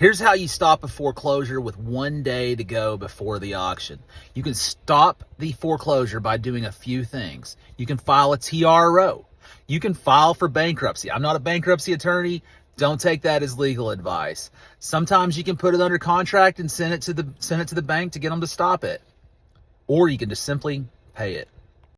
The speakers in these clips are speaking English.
Here's how you stop a foreclosure with 1 day to go before the auction. You can stop the foreclosure by doing a few things. You can file a TRO. You can file for bankruptcy. I'm not a bankruptcy attorney. Don't take that as legal advice. Sometimes you can put it under contract and send it to the bank to get them to stop it. Or you can just simply pay it.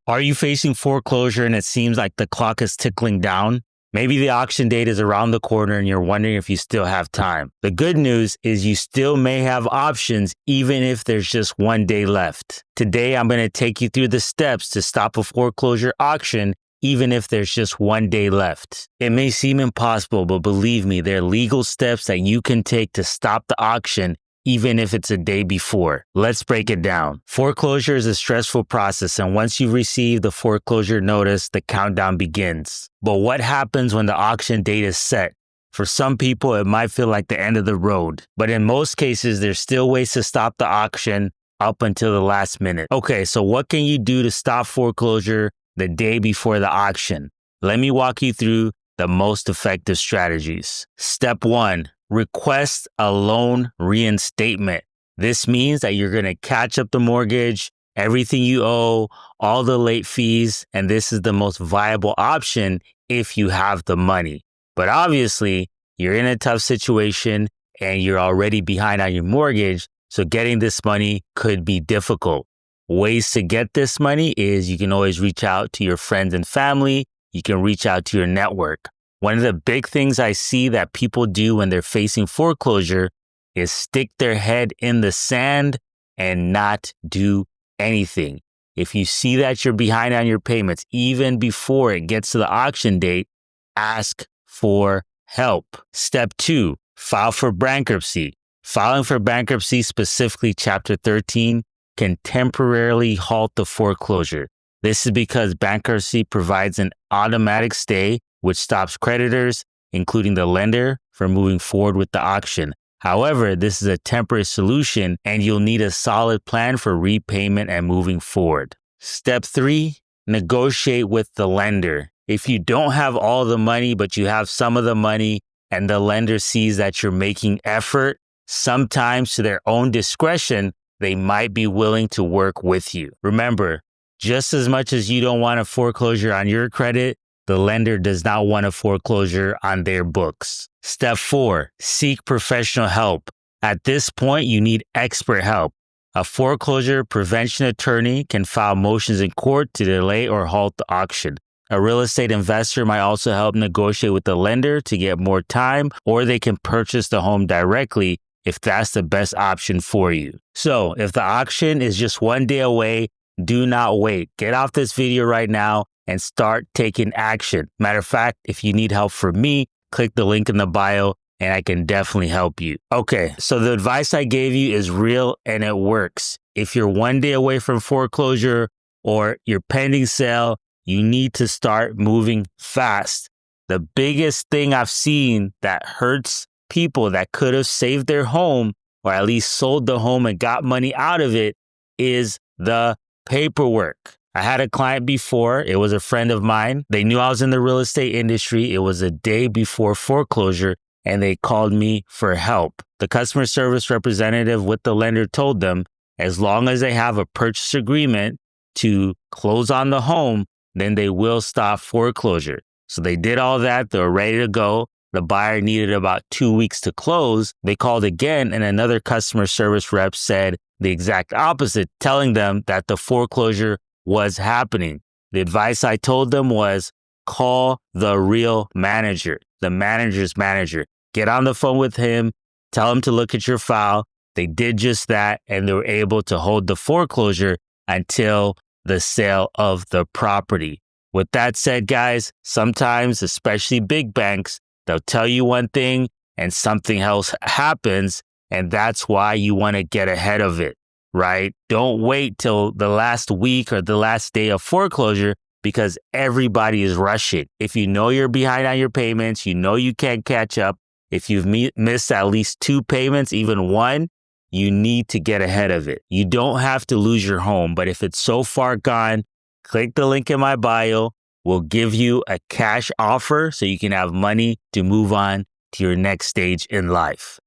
Are you facing foreclosure and it seems like the clock is tickling down? Maybe the auction date is around the corner and you're wondering if you still have time. The good news is you still may have options even if there's just 1 day left. Today, I'm going to take you through the steps to stop a foreclosure auction even if there's just 1 day left. It may seem impossible, but believe me, there are legal steps that you can take to stop the auction even if it's a day before. Let's break it down. Foreclosure is a stressful process, and once you receive the foreclosure notice, the countdown begins. But what happens when the auction date is set? For some people, it might feel like the end of the road, but in most cases, there's still ways to stop the auction up until the last minute. Okay, so what can you do to stop foreclosure the day before the auction? Let me walk you through the most effective strategies. Step 1. Request a loan reinstatement. This means that you're going to catch up the mortgage, everything you owe, all the late fees, and this is the most viable option if you have the money. But obviously, you're in a tough situation and you're already behind on your mortgage, so getting this money could be difficult. Ways to get this money is you can always reach out to your friends and family. You can reach out to your network. One of the big things I see that people do when they're facing foreclosure is stick their head in the sand and not do anything. If you see that you're behind on your payments, even before it gets to the auction date, ask for help. Step 2, file for bankruptcy. Filing for bankruptcy, specifically Chapter 13, can temporarily halt the foreclosure. This is because bankruptcy provides an automatic stay which stops creditors, including the lender, from moving forward with the auction. However, this is a temporary solution and you'll need a solid plan for repayment and moving forward. Step 3, negotiate with the lender. If you don't have all the money, but you have some of the money and the lender sees that you're making effort, sometimes to their own discretion, they might be willing to work with you. Remember, just as much as you don't want a foreclosure on your credit, the lender does not want a foreclosure on their books. Step 4, seek professional help. At this point, you need expert help. A foreclosure prevention attorney can file motions in court to delay or halt the auction. A real estate investor might also help negotiate with the lender to get more time, or they can purchase the home directly if that's the best option for you. So if the auction is just 1 day away, do not wait. Get off this video right now and start taking action. Matter of fact, if you need help from me, click the link in the bio and I can definitely help you. Okay, so the advice I gave you is real and it works. If you're 1 day away from foreclosure or your pending sale, you need to start moving fast. The biggest thing I've seen that hurts people that could have saved their home or at least sold the home and got money out of it is the paperwork. I had a client before. It was a friend of mine. They knew I was in the real estate industry. It was a day before foreclosure and they called me for help. The customer service representative with the lender told them as long as they have a purchase agreement to close on the home, then they will stop foreclosure. So they did all that. They were ready to go. The buyer needed about 2 weeks to close. They called again and another customer service rep said the exact opposite, telling them that the foreclosure was happening. The advice I told them was call the real manager, the manager's manager. Get on the phone with him, tell him to look at your file. They did just that and they were able to hold the foreclosure until the sale of the property. With that said, guys, sometimes, especially big banks, they'll tell you one thing and something else happens, and that's why you want to get ahead of it. Right? Don't wait till the last week or the last day of foreclosure because everybody is rushing. If you know you're behind on your payments, you know you can't catch up. If you've missed at least 2 payments, even 1, you need to get ahead of it. You don't have to lose your home, but if it's so far gone, click the link in my bio. We'll give you a cash offer so you can have money to move on to your next stage in life.